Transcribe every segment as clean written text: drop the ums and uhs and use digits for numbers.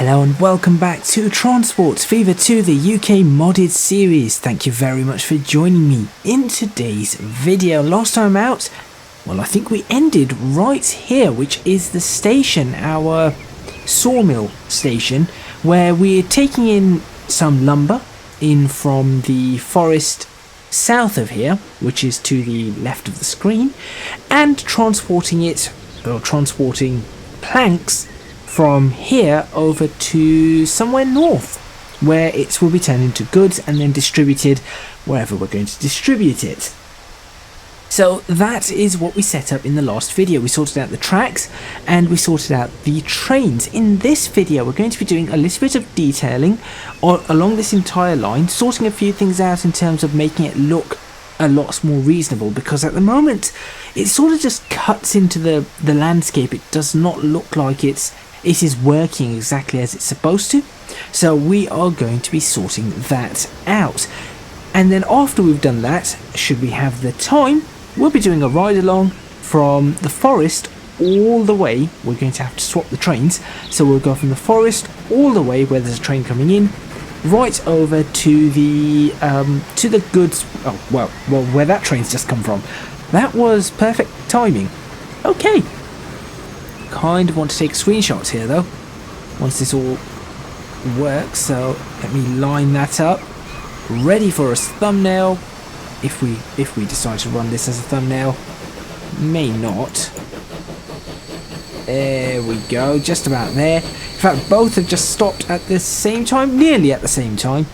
Hello and welcome back to Transport Fever 2, the UK modded series. Thank you very much for joining me in today's video. Last time out, well, I think we ended right here, which is the station, our sawmill station, where we're taking in some lumber in from the forest south of here, which is to the left of the screen, and transporting planks from here over to somewhere north, where it will be turned into goods and then distributed wherever we're going to distribute it. So that is what we set up in the last video. We sorted out the tracks and we sorted out the trains. In this video we're going to be doing a little bit of detailing along this entire line, sorting a few things out in terms of making it look a lot more reasonable, because at the moment it sort of just cuts into the landscape. It does not look like it is working exactly as it's supposed to. So we are going to be sorting that out, and then after we've done that, should we have the time, we'll be doing a ride along from the forest all the way. We're going to have to swap the trains, so we'll go from the forest all the way where there's a train coming in, right over to the goods. Oh well, where that train's just come from. That was perfect timing. Okay, kind of want to take screenshots here though once this all works, so let me line that up ready for a thumbnail if we decide to run this as a thumbnail. May not. There we go, just about there. In fact, both have just stopped at the same time, nearly at the same time.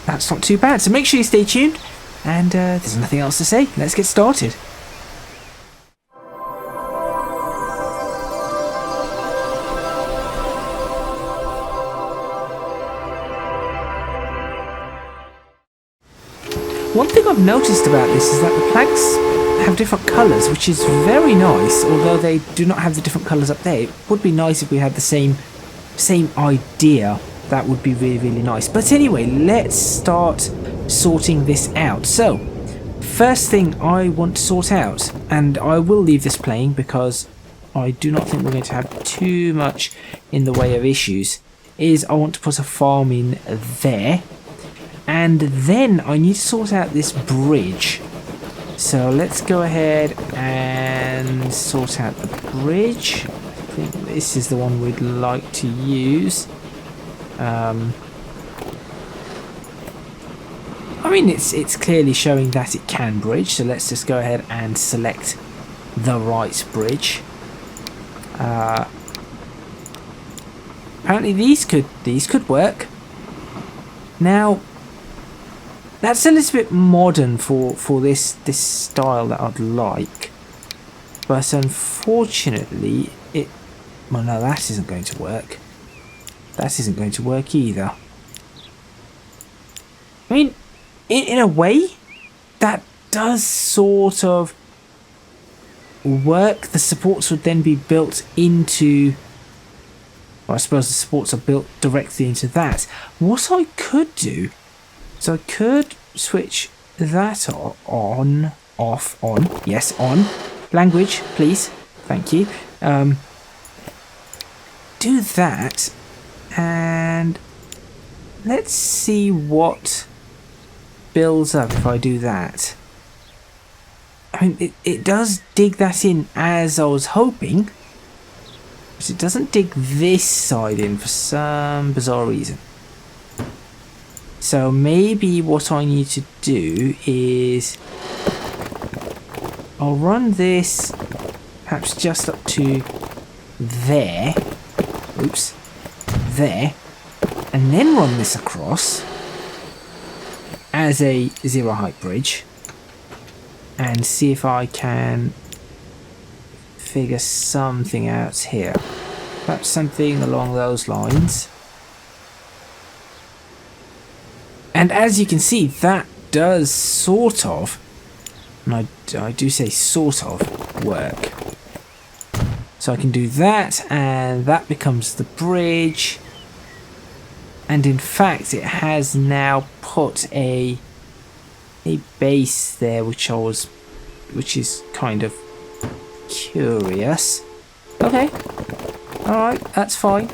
That's not too bad, so make sure you stay tuned, and there's nothing else to say. Let's get started. One thing I've noticed about this is that the planks have different colours, which is very nice, although they do not have the different colours up there. It would be nice if we had the same idea. That would be really, really nice. But anyway, let's start sorting this out. So, first thing I want to sort out, and I will leave this playing because I do not think we're going to have too much in the way of issues, is I want to put a farm in there. And then I need to sort out this bridge. So let's go ahead and sort out the bridge. I think this is the one we'd like to use. I mean, it's clearly showing that it can bridge, so let's just go ahead and select the right bridge. Apparently these could work. Now, that's a little bit modern for this style that I'd like, but unfortunately well, no, that isn't going to work. That isn't going to work either. I mean, in a way, that does sort of work. The supports would then be built into, well, I suppose the supports are built directly into that. What I could do, so I could switch that on, yes, on. Language, please, thank you. Do that, and let's see what builds up if I do that. I mean, it does dig that in as I was hoping, but it doesn't dig this side in for some bizarre reason. So maybe what I need to do is I'll run this perhaps just up to there. Oops. There. And then run this across as a zero height bridge and see if I can figure something out here. Perhaps something along those lines. And as you can see, that does sort of, and I do say sort of, work. So I can do that, and that becomes the bridge. And in fact, it has now put a base there, which is kind of curious. Okay, all right, that's fine.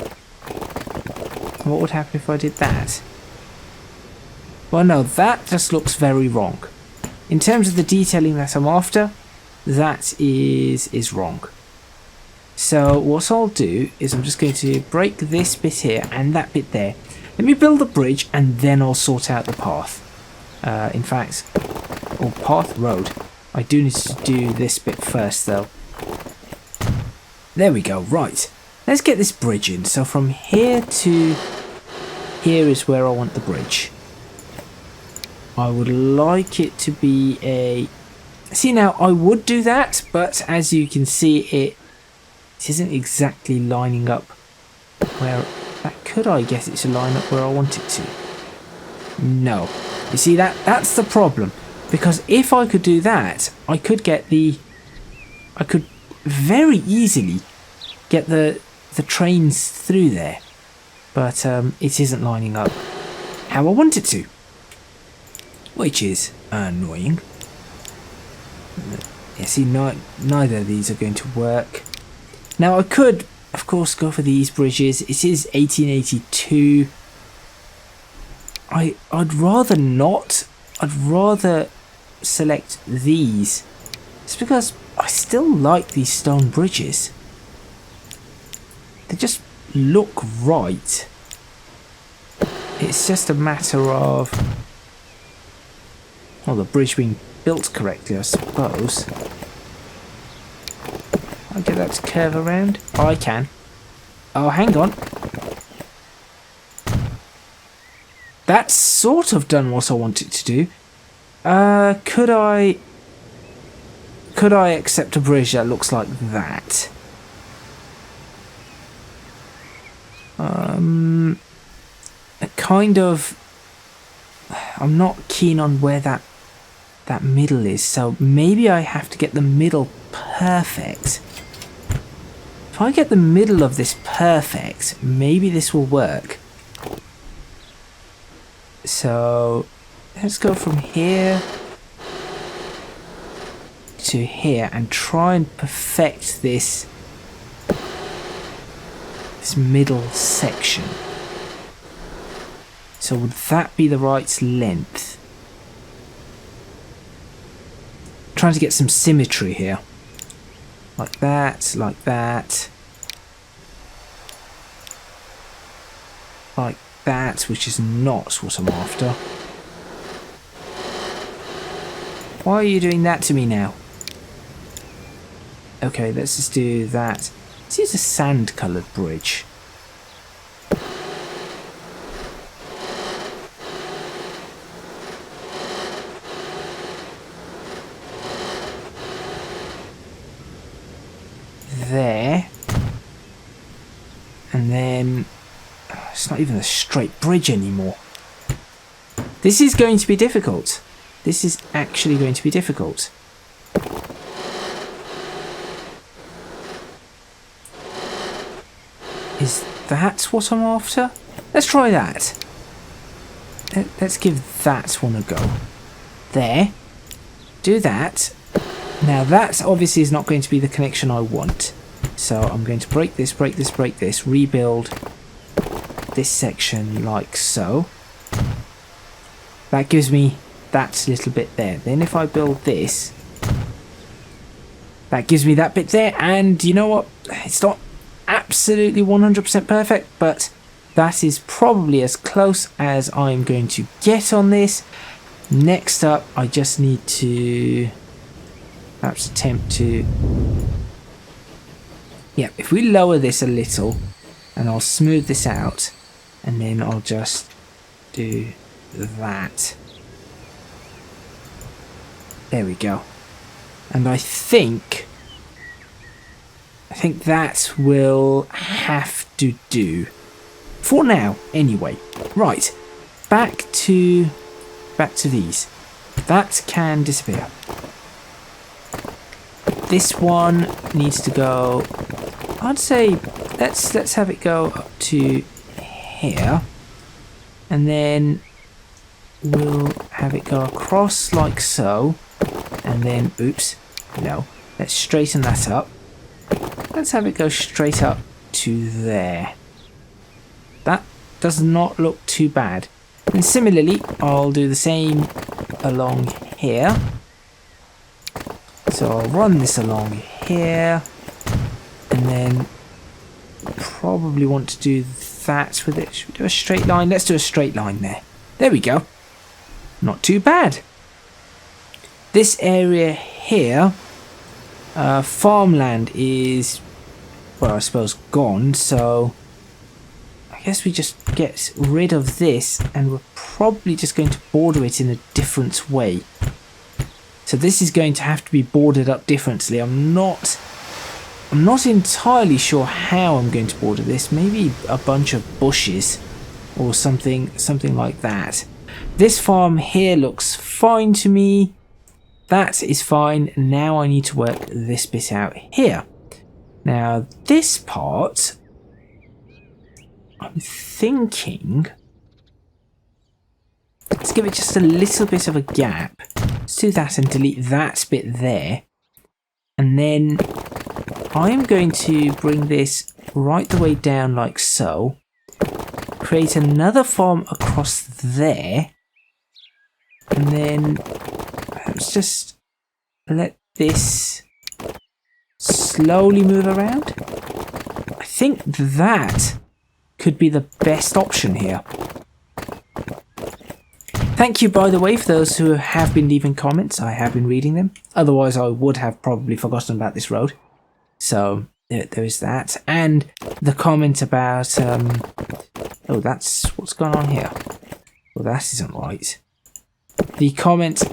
What would happen if I did that? Well, no, that just looks very wrong. In terms of the detailing that I'm after, that is wrong. So what I'll do is I'm just going to break this bit here and that bit there. Let me build the bridge and then I'll sort out the path. In fact, or path road. I do need to do this bit first though. There we go, right. Let's get this bridge in. So from here to here is where I want the bridge. I would like it to be a... See now, I would do that, but as you can see, it isn't exactly lining up where... Could I get it to line up where I want it to? No. You see, that's the problem. Because if I could do that, I could get the... I could very easily get the trains through there. But it isn't lining up how I want it to. Which is annoying. Yeah, see, neither of these are going to work. Now I could, of course, go for these bridges. It is 1882. I'd rather not. I'd rather select these. It's because I still like these stone bridges. They just look right. It's just a matter of, well, the bridge being built correctly, I suppose. I'll get that to curve around. Oh, I can. Oh, hang on. That's sort of done what I want it to do. Could I accept a bridge that looks like that? Kind of. I'm not keen on where that middle is, so maybe I have to get the middle perfect. If I get the middle of this perfect, maybe this will work. So let's go from here to here and try and perfect this middle section. So would that be the right length? Trying to get some symmetry here. Like that, like that. Like that, which is not what I'm after. Why are you doing that to me now? Okay, let's just do that. Let's use a sand-coloured bridge. There. And then... it's not even a straight bridge anymore. This is going to be difficult. This is actually going to be difficult. Is that what I'm after? Let's try that. Let's give that one a go. There. Do that. Now that obviously is not going to be the connection I want. So I'm going to break this, break this, break this, rebuild this section like so. That gives me that little bit there. Then if I build this, that gives me that bit there. And you know what? It's not absolutely 100% perfect, but that is probably as close as I'm going to get on this. Next up, I just need to perhaps attempt to... yeah, if we lower this a little, and I'll smooth this out, and then I'll just do that. There we go. And I think that will have to do for now anyway. Right, back to these. That can disappear. This one needs to go, I'd say let's have it go up to here, and then we'll have it go across like so, and then oops, no, let's straighten that up. Let's have it go straight up to there. does not look too bad. And similarly, I'll do the same along here. So I'll run this along here, and then probably want to do that with it. Should we do a straight line? Let's do a straight line there. There we go. Not too bad. This area here, farmland is, well, I suppose gone, so I guess we just get rid of this, and we're probably just going to border it in a different way. So this is going to have to be bordered up differently. I'm not entirely sure how I'm going to border this. Maybe a bunch of bushes or something like that. This farm here looks fine to me. That is fine. Now I need to work this bit out here. Now this part, I'm thinking, let's give it just a little bit of a gap. Let's do that and delete that bit there. And then I'm going to bring this right the way down like so. Create another farm across there. And then let's just let this slowly move around. I think that could be the best option here. Thank you, by the way, for those who have been leaving comments. I have been reading them. Otherwise, I would have probably forgotten about this road. So there is that. And the comment about... oh, that's what's going on here. Well, that isn't right. The comment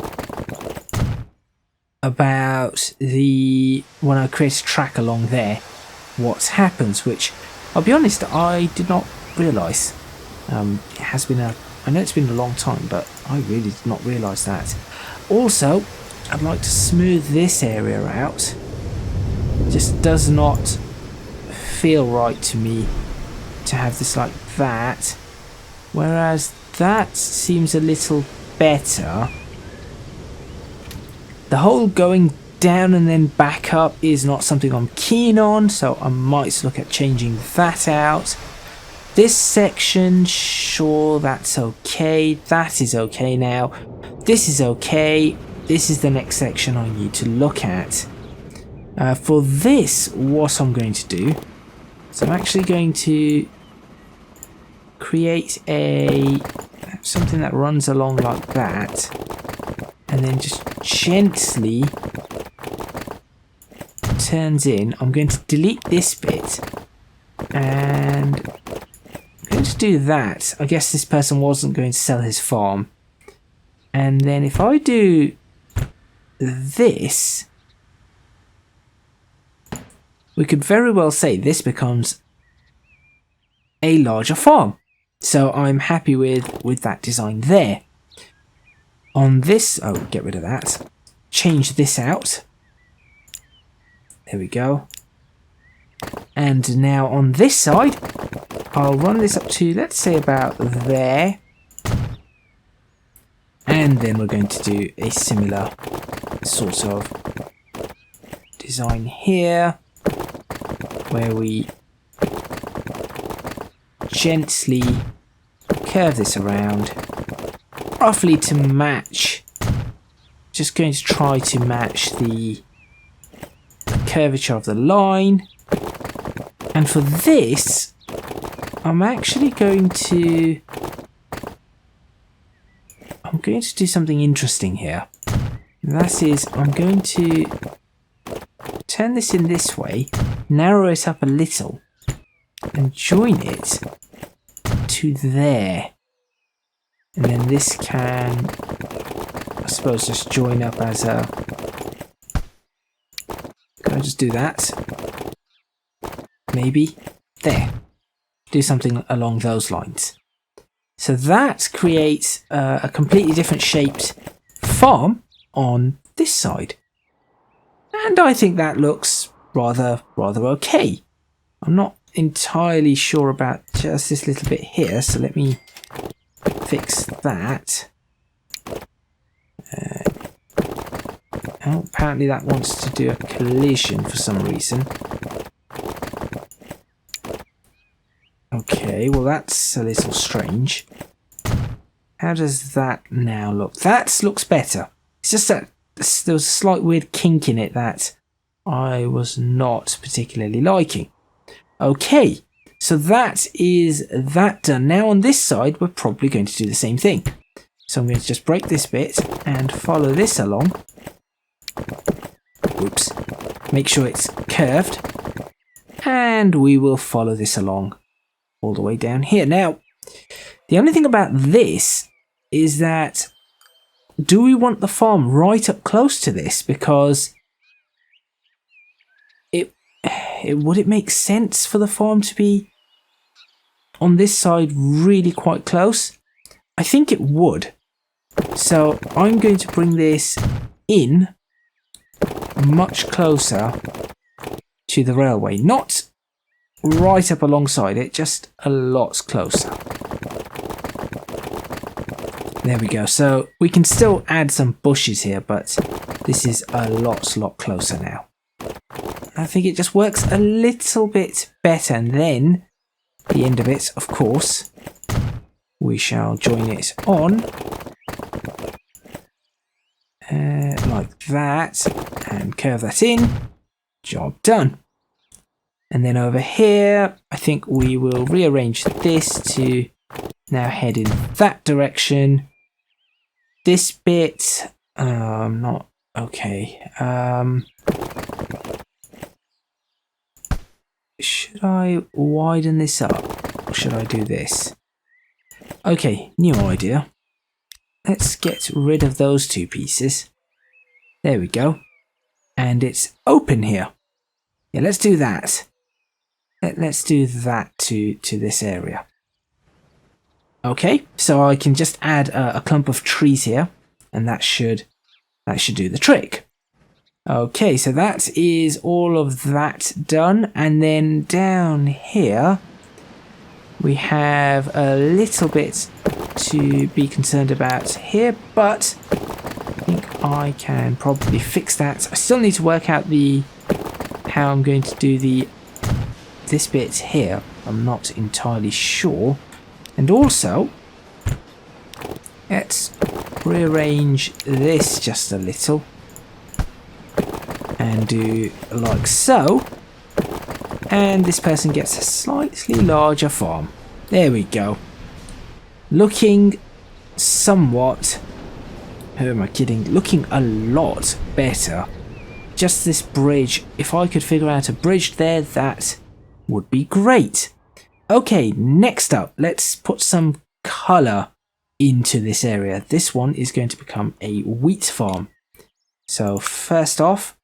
about when I create a track along there, what happens, which I'll be honest, I did not realise. It has been I know it's been a long time, but I really did not realise that. Also, I'd like to smooth this area out. It just does not feel right to me to have this like that, whereas that seems a little better. The whole going down and then back up is not something I'm keen on, so I might look at changing that out. This section, sure, that's okay. That is okay now. This is okay. This is the next section I need to look at. For this, what I'm going to do is I'm actually going to create something that runs along like that, and then just gently turns in. I'm going to delete this bit, and I'm going to do that. I guess this person wasn't going to sell his farm. And then if I do this, we could very well say this becomes a larger farm. So I'm happy with that design there. On this, oh, get rid of that. Change this out. There we go. And now on this side, I'll run this up to, let's say, about there. And then we're going to do a similar sort of design here, where we gently curve this around, roughly to match, just going to try to match the curvature of the line. And for this, I'm actually going to do something interesting here. And that is, I'm going to turn this in this way, narrow it up a little, and join it to there. And then this can, I suppose, just join up as a... Can I just do that? Maybe? There. Do something along those lines. So that creates a completely different shaped farm on this side. And I think that looks rather okay. I'm not entirely sure about just this little bit here, so let me fix that. Oh, apparently that wants to do a collision for some reason. Okay, well that's a little strange. How does that now look? That looks better. It's just that there was a slight weird kink in it that I was not particularly liking. Okay, so that is that done. Now on this side, we're probably going to do the same thing. So I'm going to just break this bit and follow this along. Oops. Make sure it's curved. And we will follow this along all the way down here. Now, the only thing about this is that, do we want the farm right up close to this? Because would it make sense for the farm to be on this side really quite close? I think it would. So I'm going to bring this in much closer to the railway. Not right up alongside it, just a lot closer. There we go. So we can still add some bushes here, but this is a lot closer now. I think it just works a little bit better. And then the end of it, of course, we shall join it on like that and curve that in. Job done. And then over here, I think we will rearrange this to now head in that direction. This bit, not okay. Should I widen this up or should I do this? Okay, new idea. Let's get rid of those two pieces. There we go. And it's open here. Yeah, let's do that. Let's do that to this area. Okay, so I can just add a clump of trees here, and that should do the trick. Okay, so that is all of that done, and then down here we have a little bit to be concerned about here, but I think I can probably fix that. I still need to work out how I'm going to do this bit here. I'm not entirely sure. And also, let's rearrange this just a little and do like so. And this person gets a slightly larger farm. There we go. Looking somewhat, who am I kidding? Looking a lot better. Just this bridge, if I could figure out a bridge there, that would be great. Okay, next up, let's put some colour into this area. This one is going to become a wheat farm. So first off,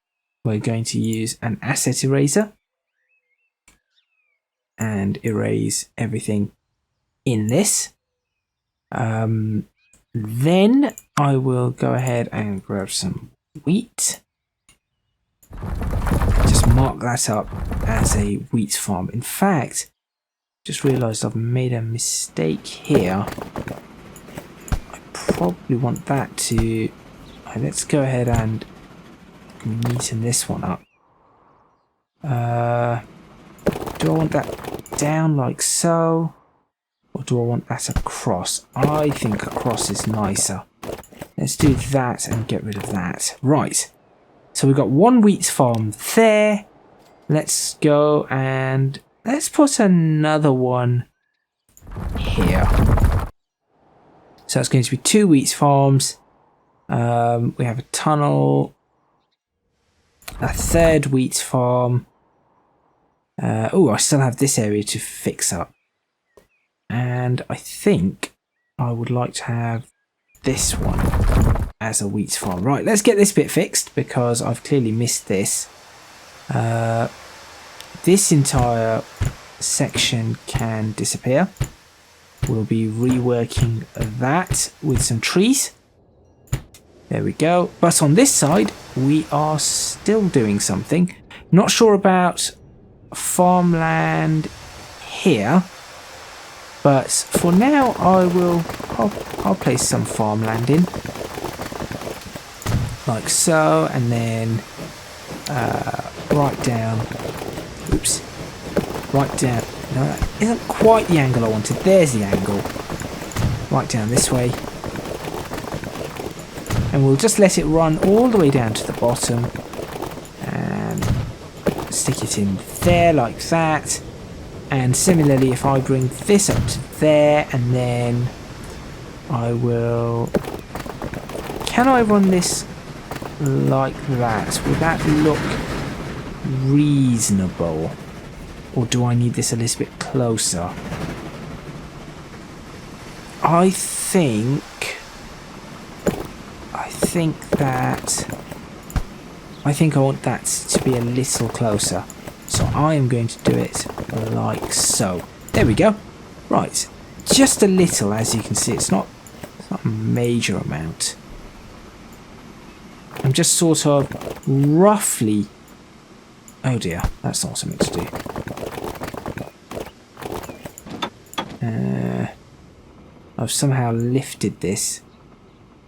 we're going to use an asset eraser and erase everything in this. Then I will go ahead and grab some wheat. Just mark that up as a wheat farm. In fact, just realised I've made a mistake here. I probably want that to... let's go ahead and neaten this one up. Do I want that down like so? Or do I want that across? I think across is nicer. Let's do that and get rid of that. Right. So we've got one wheat farm there. Let's go and let's put another one here. So it's going to be 2 wheat farms. We have a tunnel. A 3rd wheat farm. Oh, I still have this area to fix up. And I think I would like to have this one as a wheat farm. Right, let's get this bit fixed because I've clearly missed this. This entire section can disappear. We'll be reworking that with some trees. There we go. But on this side, we are still doing something. Not sure about farmland here. But for now, I'll place some farmland in. Like so, and then right down No, that isn't quite the angle I wanted. There's the angle. Right down this way. And we'll just let it run all the way down to the bottom. And stick it in there like that. And similarly, if I bring this up to there, and then I will... Can I run this like that? Would that look reasonable? Or do I need this a little bit closer? I think I want that to be a little closer. So I am going to do it like so. There we go. Right. Just a little, as you can see. It's not a major amount. I'm just sort of roughly... Oh dear, that's not something to do. I've somehow lifted this.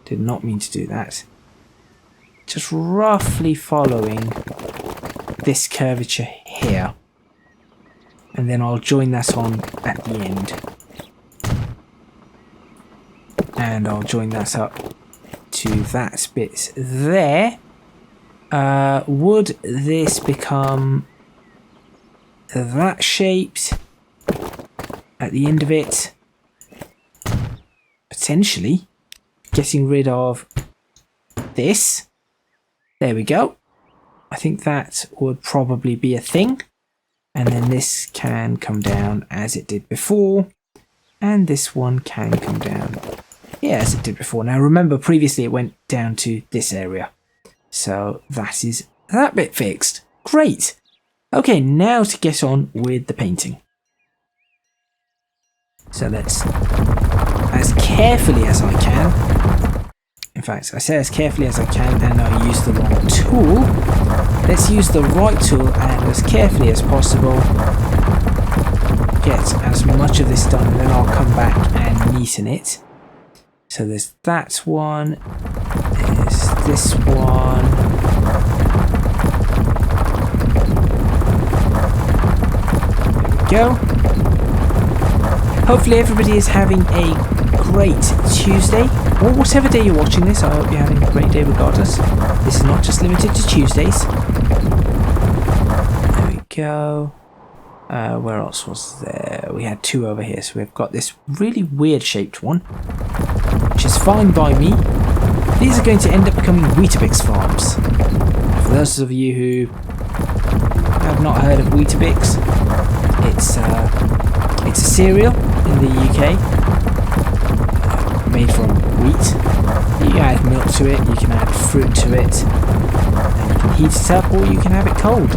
Did not mean to do that. Just roughly following this curvature here. And then I'll join that on at the end. And I'll join that up to that bit there. Would this become that shaped at the end of it? Potentially. Getting rid of this. There we go. I think that would probably be a thing. And then this can come down as it did before. And this one can come down, yeah, as it did before. Now remember, previously it went down to this area. So that is that bit fixed. Great. Okay, now to get on with the painting. So let's, as carefully as I can, in fact, I say as carefully as I can and I use the wrong tool. Let's use the right tool and as carefully as possible get as much of this done, and then I'll come back and neaten it. So there's that one, there's this one. There we go. Hopefully everybody is having a great Tuesday, or whatever day you're watching this. I hope you're having a great day regardless. This is not just limited to Tuesdays. There we go. Where else was there? We had two over here, so we've got this really weird shaped one, which is fine by me. These are going to end up becoming Weetabix farms. For those of you who have not heard of Weetabix, it's a cereal in the UK, made from wheat. You can add milk to it, you can add fruit to it, and you can heat it up or you can have it cold.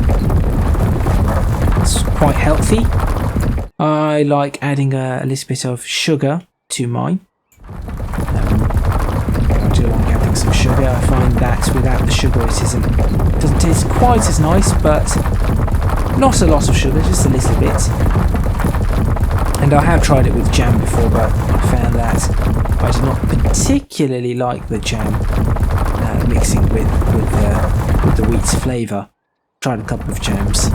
It's quite healthy. I like adding a little bit of sugar to mine. I do like adding some sugar. I find that without the sugar it doesn't taste quite as nice, but not a lot of sugar, just a little bit. And I have tried it with jam before, but I found that I do not particularly like the jam mixing with the wheat's flavour. Tried a couple of jams.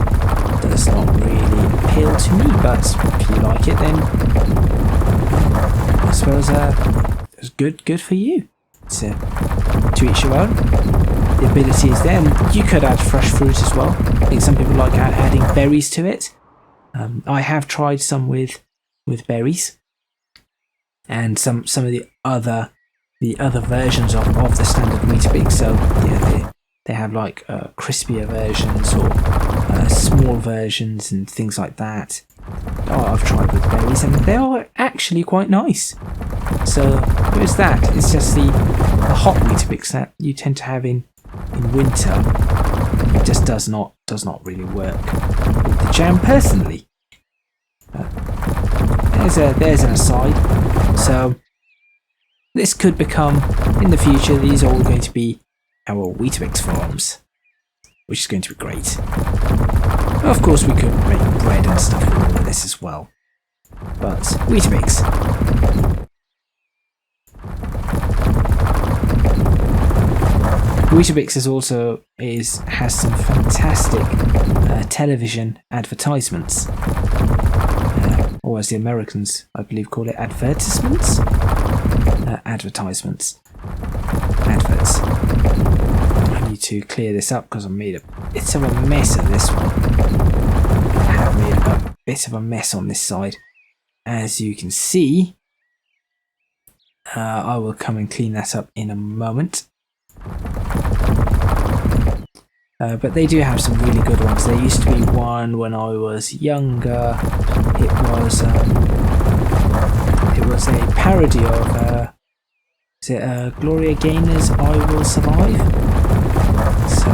Does not really appeal to me, but if you like it, then I suppose it's good for you. It's to each your own. The ability is there, and you could add fresh fruit as well. I think some people like adding berries to it. I have tried some with berries, and some of the other versions of the standard Weetabix. So yeah, they have like crispier versions or small versions and things like that. Oh, I've tried with berries and they are actually quite nice. So there's that. It's just the hot Weetabix that you tend to have in winter. It just does not really work with the jam personally. There's an aside. So this could become, in the future, these are all going to be our Weetabix farms, which is going to be great. Of course, we could make bread and stuff with all of this as well. But Weetabix. Weetabix has some fantastic television advertisements. or as the Americans, I believe, call it, advertisements? Advertisements. Adverts. I need to clear this up because I made a bit of a mess of this one. I have made a bit of a mess on this side. As you can see, I will come and clean that up in a moment. But they do have some really good ones. There used to be one when I was younger. It was a parody of Gloria Gaynor's "I Will Survive." So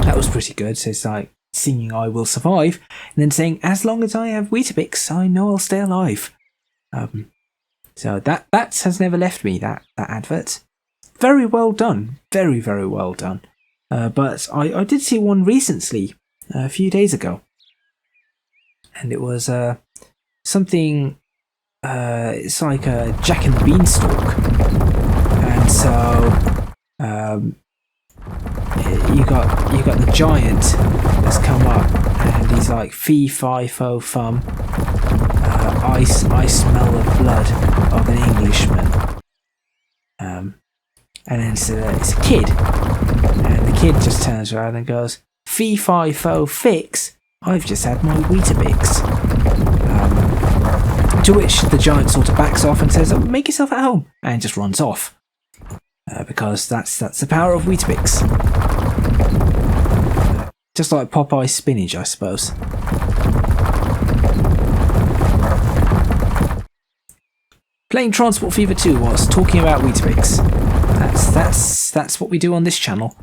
that was pretty good. So it's like singing "I Will Survive" and then saying, "As long as I have Weetabix, I know I'll stay alive." So that has never left me. That advert, very well done, very well done. But I did see one recently, a few days ago, and it was something. It's like a Jack and the Beanstalk, and so you got the giant that's come up, and he's like fee fi fo fum. I smell the blood of an Englishman. And then it's a kid. And the kid just turns around and goes, "Fee fi fo fix, I've just had my Weetabix." To which the giant sort of backs off and says, "Oh, make yourself at home," and just runs off. Because that's the power of Weetabix. Just like Popeye's spinach, I suppose. Playing Transport Fever 2 whilst talking about Weetabix. That's what we do on this channel.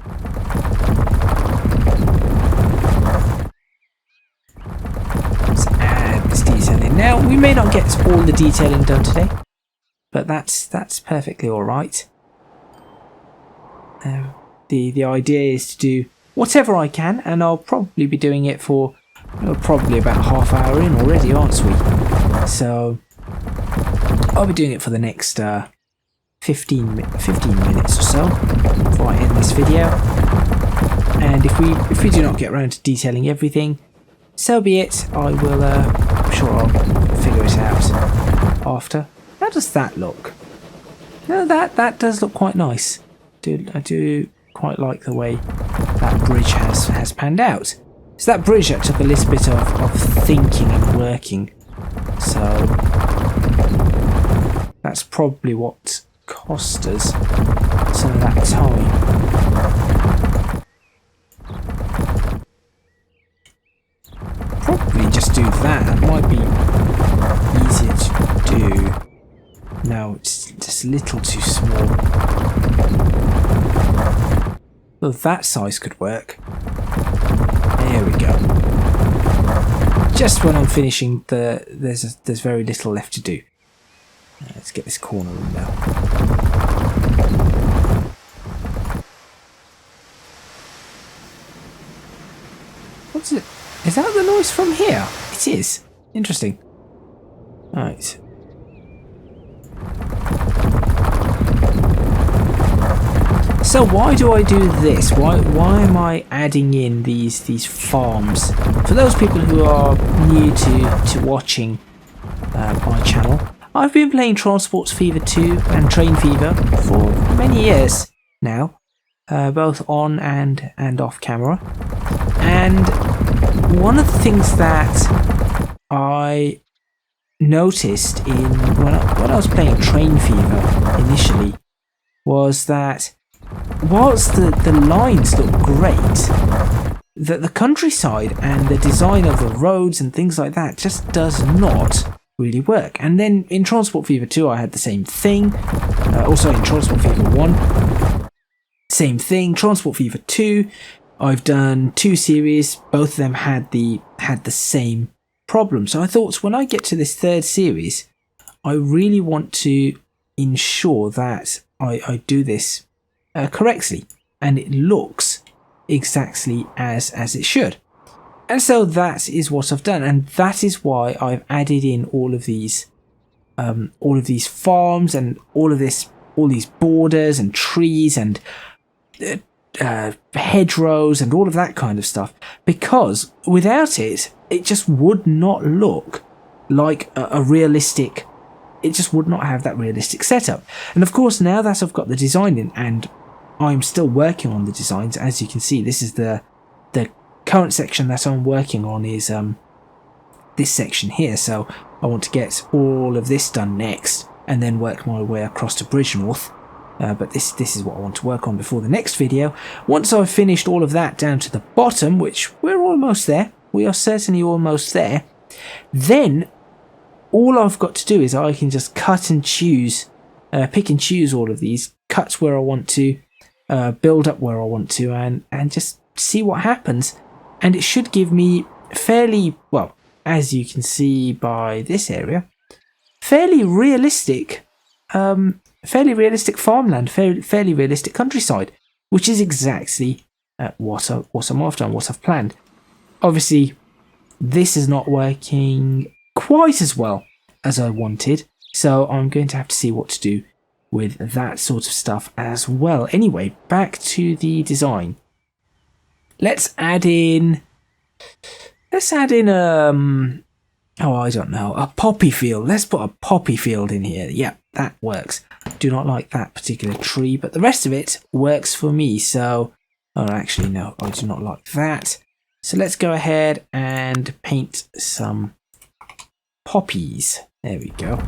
Let's add this detailing. Now, we may not get all the detailing done today, but that's perfectly alright. The idea is to do whatever I can, and I'll probably be doing it for probably about half hour in already, aren't we? So I'll be doing it for the next 15 minutes or so before I end this video. And if we do not get around to detailing everything, so be it. I will. I'm sure I'll figure it out after. How does that look? No, that does look quite nice. I do quite like the way that bridge has panned out. So that bridge that took a little bit of thinking and working. So that's probably what cost us some of that time. Probably just do that. It might be easier to do. No, it's just a little too small. Well, that size could work. There we go. Just when I'm finishing, there's very little left to do. Let's get this corner in now. What's it? Is that the noise from here? It is. Interesting. Right. So why do I do this? Why am I adding in these farms? For those people who are new to watching my channel, I've been playing Transport Fever 2 and Train Fever for many years now, both on and off camera. And one of the things that I noticed when I was playing Train Fever initially was that whilst the lines look great, that the countryside and the design of the roads and things like that just does not really work. And then in Transport Fever 2 I had the same thing. Also in Transport Fever 1, same thing. Transport Fever 2, I've done 2 series. Both of them had the same problem. So I thought, when I get to this 3rd series, I really want to ensure that I do this correctly and it looks exactly as it should. And so that is what I've done, and that is why I've added in all of these farms and all these borders and trees and hedgerows and all of that kind of stuff, because without it, it just would not look like a realistic, it just would not have that realistic setup. And of course, now that I've got the design in, and I'm still working on the designs, as you can see, this is the current section that I'm working on is this section here, so I want to get all of this done next and then work my way across to Bridgenorth. But this is what I want to work on before the next video. Once I've finished all of that down to the bottom, which we're almost there, we are certainly almost there, then all I've got to do is I can just cut and choose, pick and choose all of these, cut where I want to, build up where I want to, and just see what happens. And it should give me fairly, well, as you can see by this area, fairly realistic farmland, fairly realistic countryside, which is exactly what I'm after and what I've planned. Obviously, this is not working quite as well as I wanted, so I'm going to have to see what to do with that sort of stuff as well. Anyway, back to the design. Let's add in oh, I don't know, a poppy field. Let's put a poppy field in here. Yeah, that works. Do not like that particular tree, but the rest of it works for me. So, oh, actually, no, I do not like that. So let's go ahead and paint some poppies. There we go.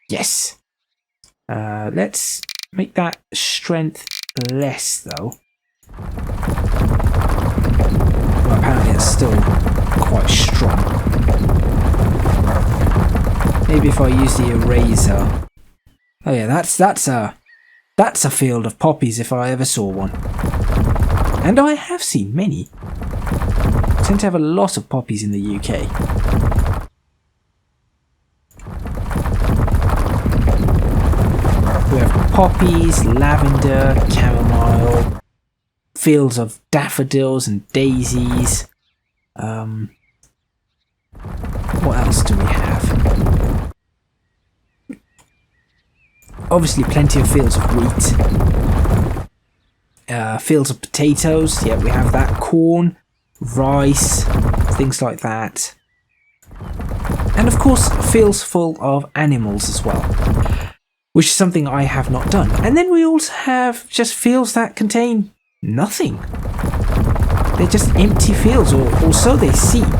Yes. Let's make that strength less, though. Well, apparently it's still quite strong. Maybe if I use the eraser. Oh yeah, that's a field of poppies if I ever saw one. And I have seen many. I tend to have a lot of poppies in the UK. We have poppies, lavender, chamomile, fields of daffodils and daisies. What else do we have? Obviously plenty of fields of wheat. Fields of potatoes, yeah, we have that. Corn, rice, things like that. And of course, fields full of animals as well, which is something I have not done. And then we also have just fields that contain nothing. They're just empty fields, or so they seem.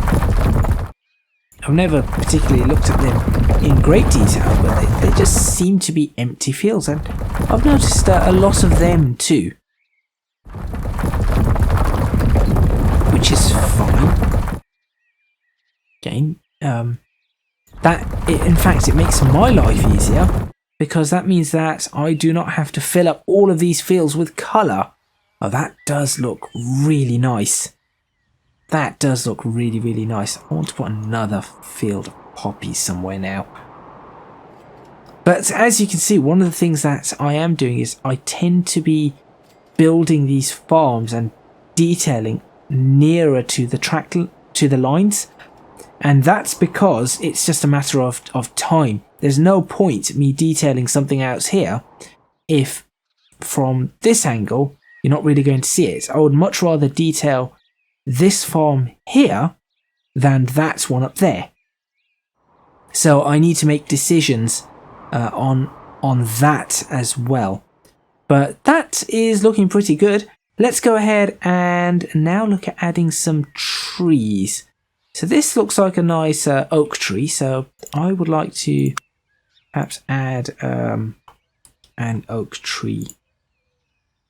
I've never particularly looked at them in great detail, but they just seem to be empty fields, and I've noticed a lot of them too. Which is fine. Again, in fact, it makes my life easier, because that means that I do not have to fill up all of these fields with colour. Oh, that does look really nice. That does look really, really nice. I want to put another field of poppies somewhere now. But as you can see, one of the things that I am doing is I tend to be building these farms and detailing nearer to the lines. And that's because it's just a matter of time. There's no point me detailing something out here if from this angle you're not really going to see it. I would much rather detail this farm here than that one up there. So I need to make decisions on that as well. But that is looking pretty good. Let's go ahead and now look at adding some trees. So this looks like a nice oak tree, so I would like to perhaps add an oak tree.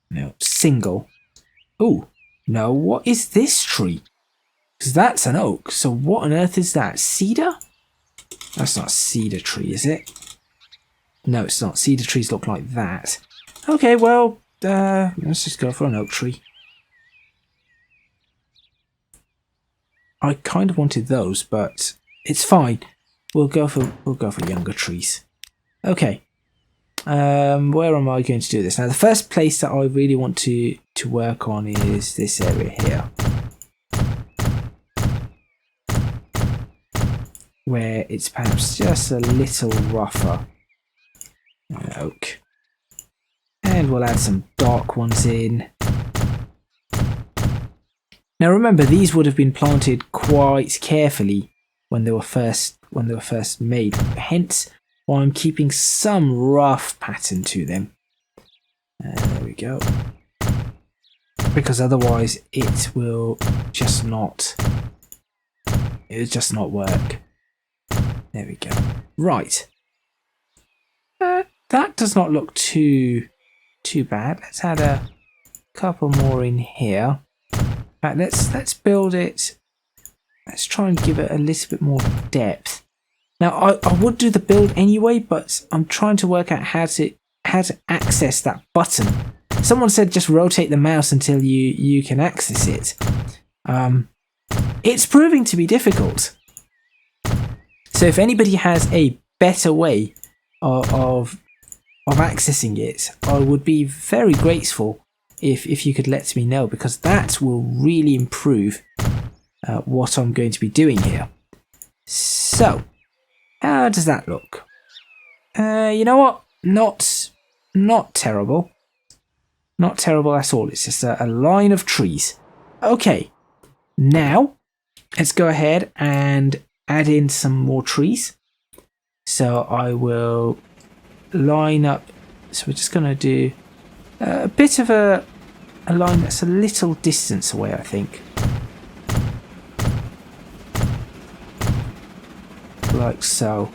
No, single. Oh, no, what is this tree? Because that's an oak, so what on earth is that? Cedar? That's not a cedar tree, is it? No, it's not. Cedar trees look like that. Okay, well, let's just go for an oak tree. I kind of wanted those, but it's fine. We'll go for younger trees. Okay. Where am I going to do this? Now, the first place that I really want to work on is this area here, where it's perhaps just a little rougher. Oak. And and we'll add some dark ones in. Now remember, these would have been planted quite carefully when they were first made, hence why I'm keeping some rough pattern to them. There we go. Because otherwise it will just not work. There we go. Right. That does not look too bad. Let's add a couple more in here. Right, let's build it. Let's try and give it a little bit more depth. Now I would do the build anyway, but I'm trying to work out how to access that button. Someone said just rotate the mouse until you can access it. It's proving to be difficult. So if anybody has a better way of accessing it, I would be very grateful if you could let me know, because that will really improve what I'm going to be doing here. So, how does that look? You know what? Not terrible. Not terrible at all. It's just a line of trees. Okay, now let's go ahead and add in some more trees. So I will line up. So we're just going to do a bit of a line that's a little distance away, I think. Like so.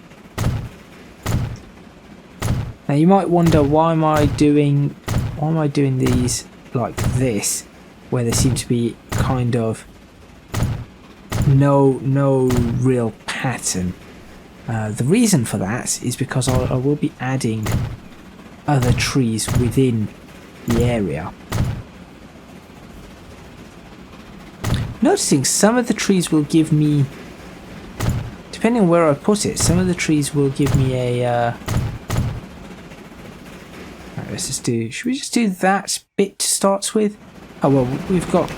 Now you might wonder, why am I doing these like this, where there seem to be kind of no real pattern. The reason for that is because I will be adding other trees within the area. Noticing some of the trees will give me, depending on where I put it, some of the trees will give me a right, let's just do, should we just do that bit to start with? Oh well, we've got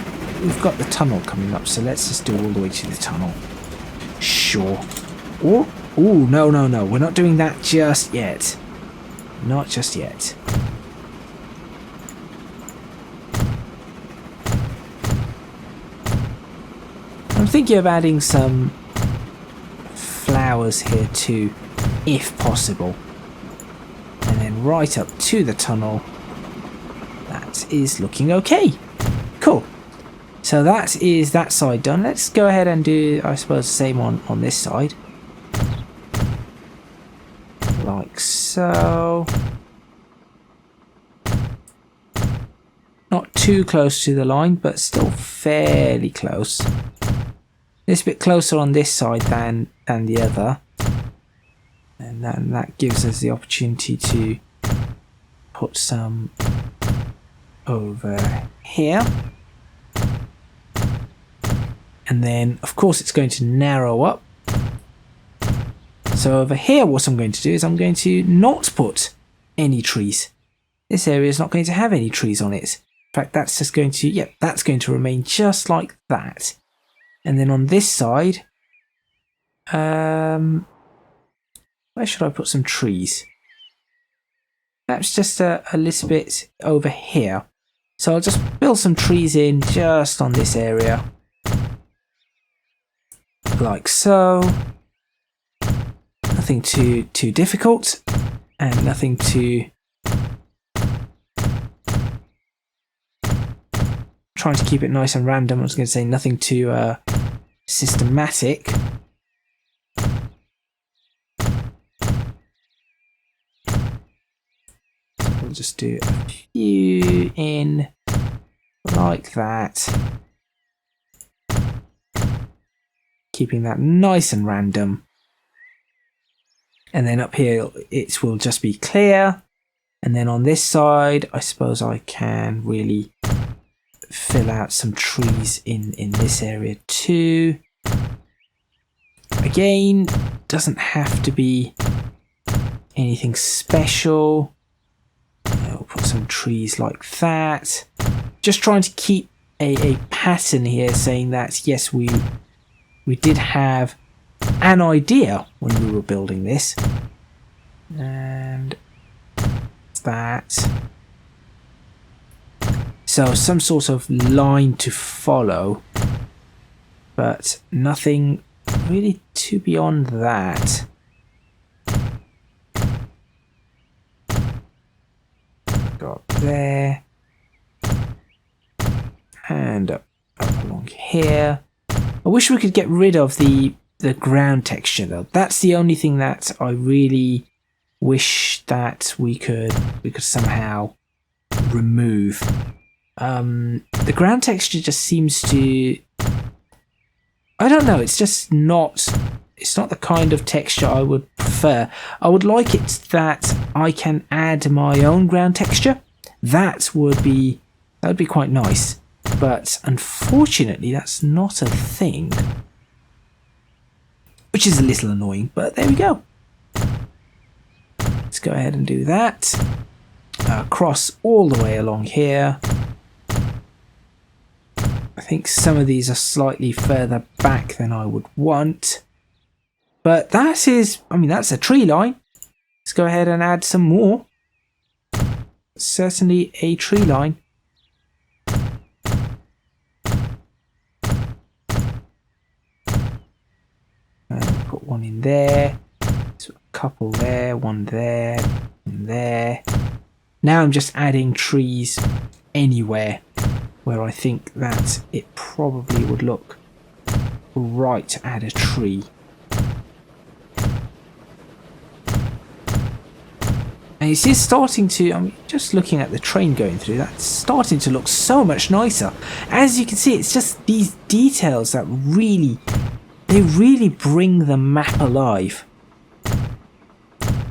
the tunnel coming up, so let's just do all the way to the tunnel. Sure. Oh no, we're not doing that just yet. Not just yet. I'm thinking of adding some flowers here too, if possible. And then right up to the tunnel. That is looking okay. Cool. So that is that side done. Let's go ahead and do, I suppose, the same on this side. Like so. Not too close to the line, but still fairly close. It's a bit closer on this side than the other. And then that gives us the opportunity to put some over here. And then, of course, it's going to narrow up. So over here, what I'm going to do is I'm going to not put any trees. This area is not going to have any trees on it. In fact, that's just going to, yeah, that's going to remain just like that. And then on this side, where should I put some trees? Perhaps just a little bit over here. So I'll just build some trees in just on this area. Like so. Nothing too difficult, and nothing too... Trying to keep it nice and random. I was going to say nothing too systematic. We'll just do a few in like that. Keeping that nice and random. And then up here it will just be clear. And then on this side, I suppose I can really fill out some trees in this area too. Again, doesn't have to be anything special. I'll put some trees like that. Just trying to keep a pattern here, saying that yes, we did have an idea when we were building this. And that. So some sort of line to follow, but nothing really too beyond that. Go up there and up along here. I wish we could get rid of the ground texture though. That's the only thing that I really wish that we could somehow remove. The ground texture just seems to, I don't know, it's just not, it's not the kind of texture I would prefer. I would like it that I can add my own ground texture. That would be quite nice, but unfortunately that's not a thing, which is a little annoying, but there we go. Let's go ahead and do that. Cross all the way along here. I think some of these are slightly further back than I would want, but that is, I mean, that's a tree line. Let's go ahead and add some more. Certainly a tree line. And put one in there. So a couple there, one there, and there. Now I'm just adding trees anywhere where I think that it probably would look right to add a tree. And you see it's starting to, I mean, just looking at the train going through, that's starting to look so much nicer. As you can see, it's just these details that really, they really bring the map alive,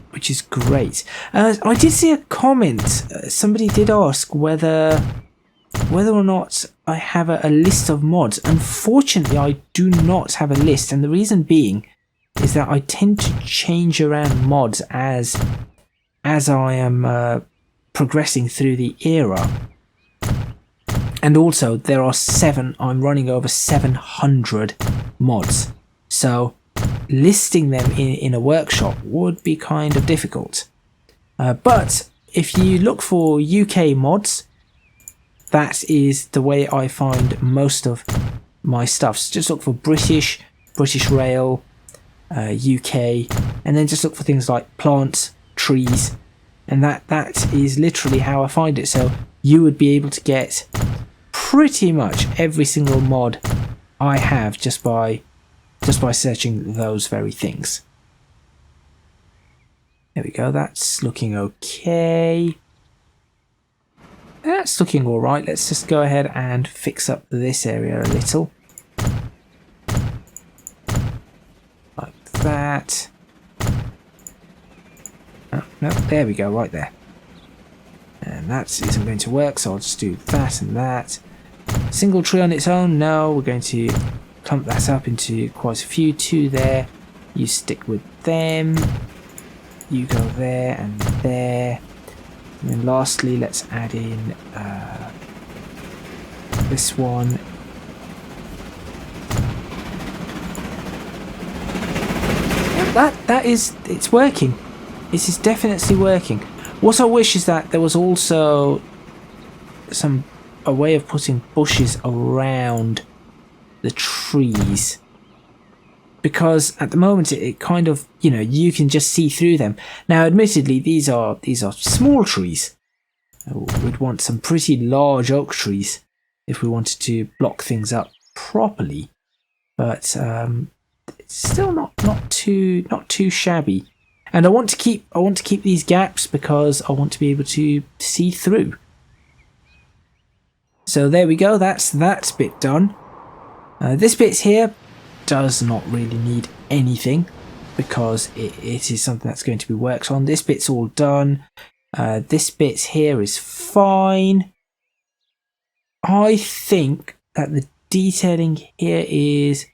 which is great. I did see a comment, somebody did ask whether or not I have a list of mods. Unfortunately, I do not have a list, and the reason being is that I tend to change around mods as I am progressing through the era. And also there are I'm running over 700 mods, so listing them in a workshop would be kind of difficult. But if you look for UK mods, that is the way I find most of my stuff. So just look for British Rail, UK, and then just look for things like plants, trees, and that is literally how I find it. So you would be able to get pretty much every single mod I have just by searching those very things. There we go, that's looking okay. That's looking alright. Let's just go ahead and fix up this area a little. Like that. Oh, no, there we go, right there. And that isn't going to work, so I'll just do that and that. Single tree on its own, no, we're going to clump that up into quite a few. Two there, you stick with them. You go there and there. And then lastly, let's add in this one. It's working. This is definitely working. What I wish is that there was also a way of putting bushes around the trees, because at the moment it kind of, you know, you can just see through them. Now admittedly these are small trees. We'd want some pretty large oak trees if we wanted to block things up properly, but it's still not too shabby. And I want to keep these gaps because I want to be able to see through. So there we go, that's that bit done. This bit here does not really need anything because it is something that's going to be worked on. This bit's all done. This bit here is fine. I think that the detailing here is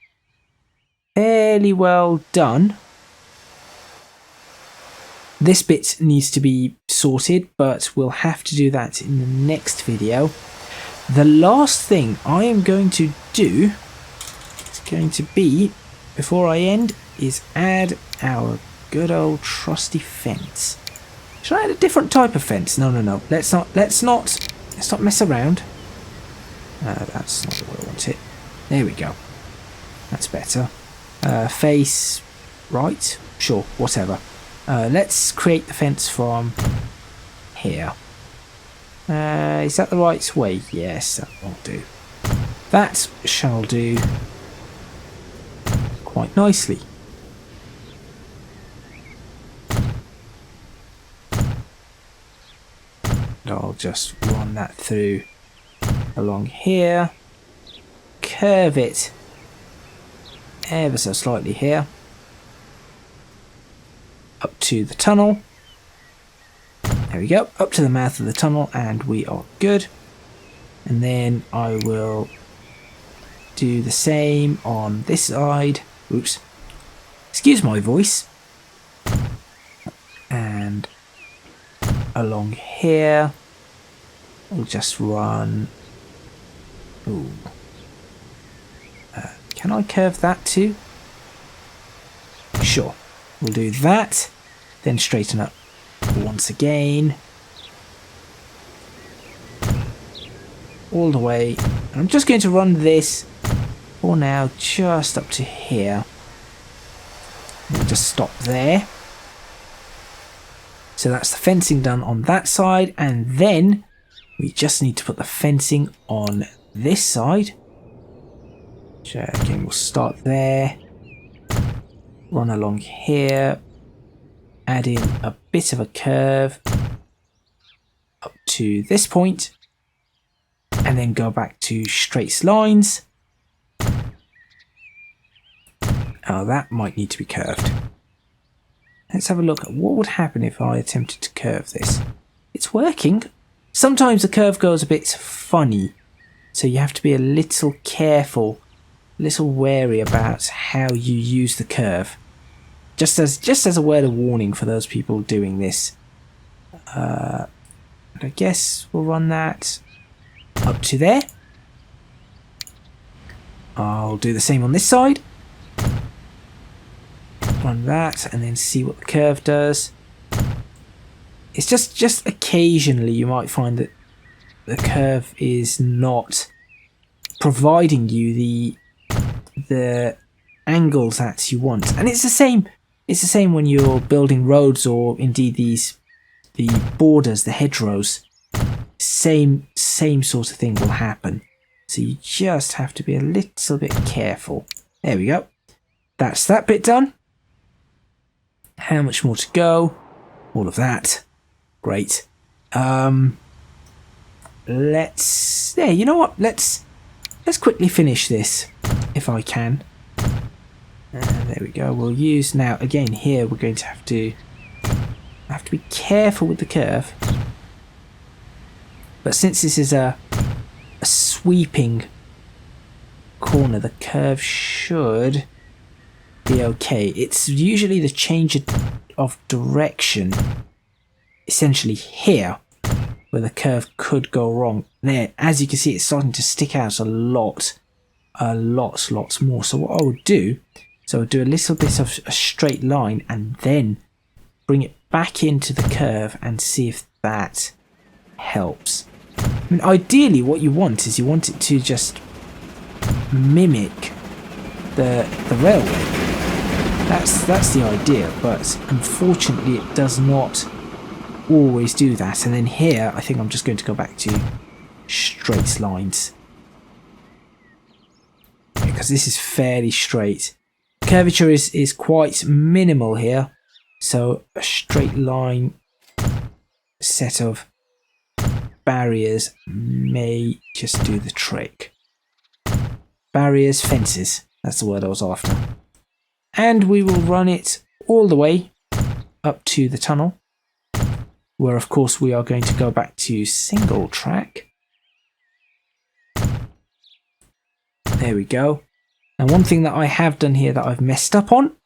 fairly well done. This bit needs to be sorted, but we'll have to do that in the next video. The last thing I am going to do is going to be, before I end, is add our good old trusty fence. Should I add a different type of fence? No. Let's not mess around. That's not the way I want it. There we go. That's better. Face right. Sure, whatever. Let's create the fence from here. Is that the right way? Yes, that will do. That shall do quite nicely. I'll just run that through along here, curve it ever so slightly here, up to the tunnel. There we go, up to the mouth of the tunnel, and we are good. And then I will do the same on this side. Oops, excuse my voice. And along here, we'll just run. Ooh. Can I curve that too? Sure, we'll do that, then straighten up once again, all the way. I'm just going to run this for now just up to here. We'll just stop there. So that's the fencing done on that side, and then we just need to put the fencing on this side. So again, we'll start there, run along here, add in a bit of a curve up to this point, and then go back to straight lines. Oh, that might need to be curved. Let's have a look at what would happen if I attempted to curve this. It's working. Sometimes the curve goes a bit funny, so you have to be a little careful, a little wary about how you use the curve. Just as a word of warning for those people doing this. I guess we'll run that up to there. I'll do the same on this side. Run that and then see what the curve does. It's just occasionally you might find that the curve is not providing you the angles that you want, and it's the same when you're building roads, or indeed the borders, the hedgerows. Same sort of thing will happen, so you just have to be a little bit careful. There we go, that's that bit done. How much more to go? All of that. Great. Let's. Yeah, you know what? Let's quickly finish this, if I can. There we go. We'll use now again here. We're going to have to be careful with the curve. But since this is a sweeping corner, the curve should be okay. It's usually the change of direction, essentially here, where the curve could go wrong. There, as you can see, it's starting to stick out a lot more. So what I would do, I'll do a little bit of a straight line and then bring it back into the curve and see if that helps. I mean, ideally what you want is it to just mimic the railway. That's the idea, but unfortunately it does not always do that. And then here, I think I'm just going to go back to straight lines, because this is fairly straight. Curvature is quite minimal here, so a straight line set of barriers may just do the trick. Barriers, fences, that's the word I was after. And we will run it all the way up to the tunnel, where of course we are going to go back to single track. There we go. And one thing that I have done here that I've messed up on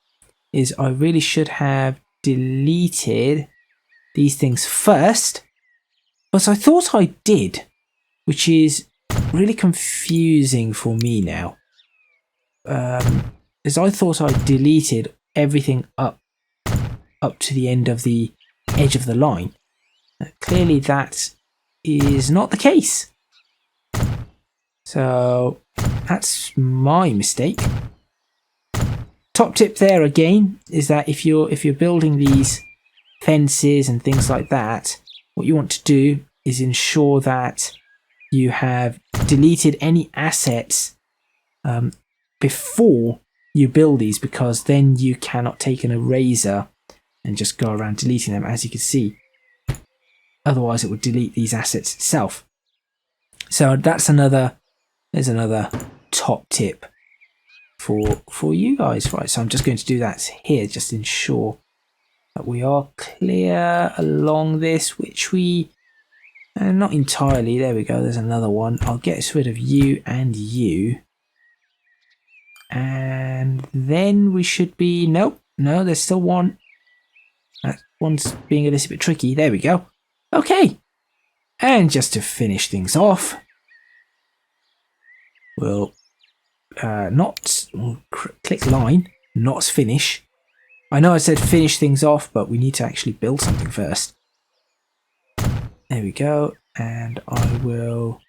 is I really should have deleted these things first, but I thought I did, which is really confusing for me now. As I thought I deleted everything up to the end of the edge of the line. Clearly that is not the case. So that's my mistake. Top tip there again is that if you're building these fences and things like that, what you want to do is ensure that you have deleted any assets before you build these, because then you cannot take an eraser and just go around deleting them, as you can see. Otherwise it would delete these assets itself. So there's another top tip for you guys. Right, so I'm just going to do that here, just ensure that we are clear along this, which we not entirely. There we go, there's another one. I'll get rid of you and you, and then we should be, no, there's still one. That one's being a little bit tricky. There we go. Okay, and just to finish things off, we'll click line, not finish. I know I said finish things off, but we need to actually build something first. There we go, and I will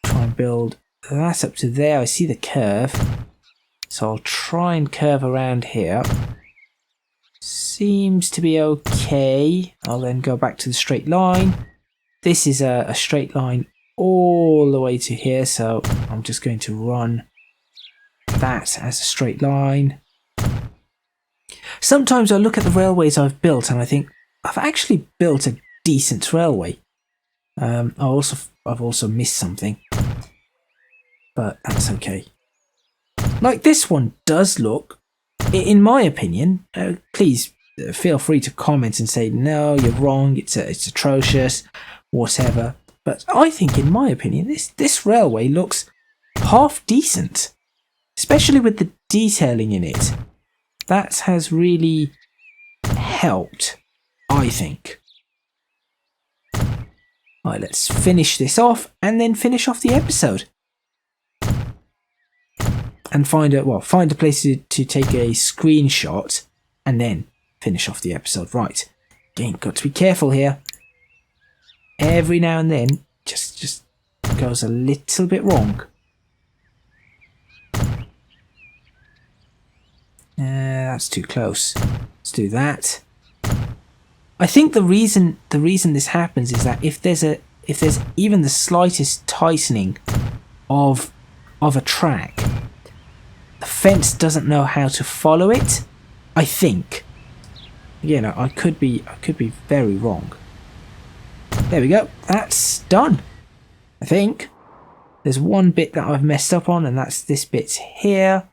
try and build that up to there. I see the curve, so I'll try and curve around here. Seems to be okay. I'll then go back to the straight line. This is a straight line all the way to here, so I'm just going to run that as a straight line. Sometimes I look at the railways I've built and I think I've actually built a decent railway. I've also missed something, but that's okay. Like this one does look, in my opinion, please feel free to comment and say no, you're wrong, it's atrocious, whatever. But I think, in my opinion, this railway looks half decent, especially with the detailing in it. That has really helped, I think. Right, let's finish this off and then finish off the episode. And find a place to take a screenshot and then finish off the episode. Right, again, got to be careful here. Every now and then, just goes a little bit wrong. That's too close. Let's do that. I think the reason this happens is that if there's even the slightest tightening of a track, the fence doesn't know how to follow it. I think. Again, I could be very wrong. There we go. That's done. I think. There's one bit that I've messed up on, and that's this bit here.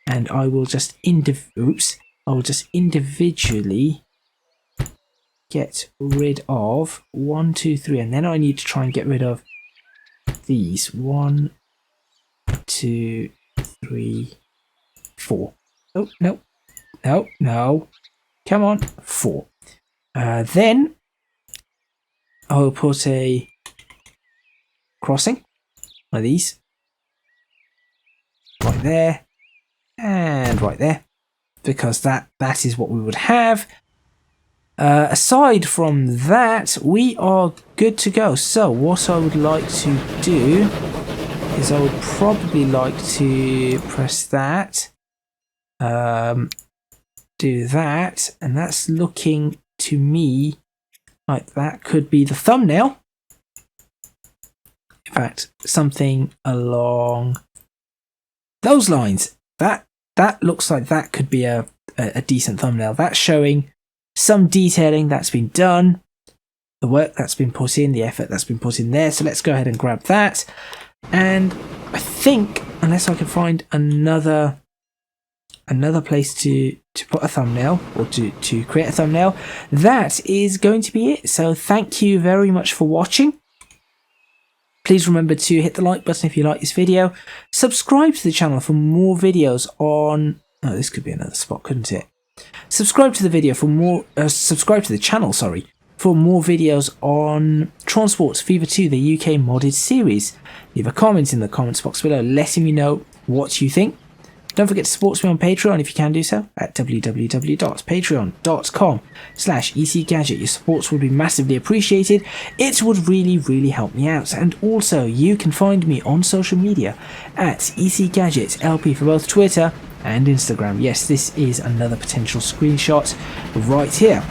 And I will just individually get rid of 1, 2, 3, and then I need to try and get rid of these 1, 2, 3, 4. Oh no! Come on, 4. Then I'll put a crossing like these, right there and right there, because that is what we would have. Aside from that, we are good to go. So what I would like to do is I would probably like to press that, do that, and that's looking to me like that could be the thumbnail. In fact, something along those lines. That looks like that could be a decent thumbnail. That's showing some detailing that's been done, the work that's been put in, the effort that's been put in there. So let's go ahead and grab that. And I think, unless I can find another place to put a thumbnail, or to create a thumbnail, that is going to be it. So thank you very much for watching. Please remember to hit the like button if you like this video. Subscribe to the channel for more videos on... Oh, this could be another spot, couldn't it? Subscribe to the video for more... subscribe to the channel, sorry, for more videos on Transport Fever 2, the UK modded series. Leave a comment in the comments box below letting me know what you think. Don't forget to support me on Patreon if you can do so at www.patreon.com/ECGadget. Your supports would be massively appreciated. It would really help me out. And also, you can find me on social media at ECGadget LP for both Twitter and Instagram. Yes, this is another potential screenshot right here.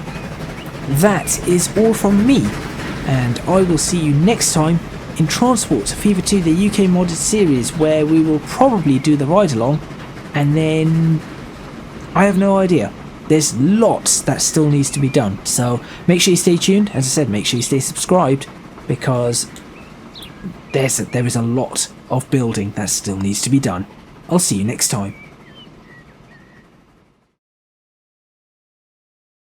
That is all from me, and I will see you next time in Transport Fever 2, the UK modded series, where we will probably do the ride along, and then I have no idea. There's lots that still needs to be done, so make sure you stay tuned. As I said, make sure you stay subscribed, because there is a lot of building that still needs to be done. I'll see you next time.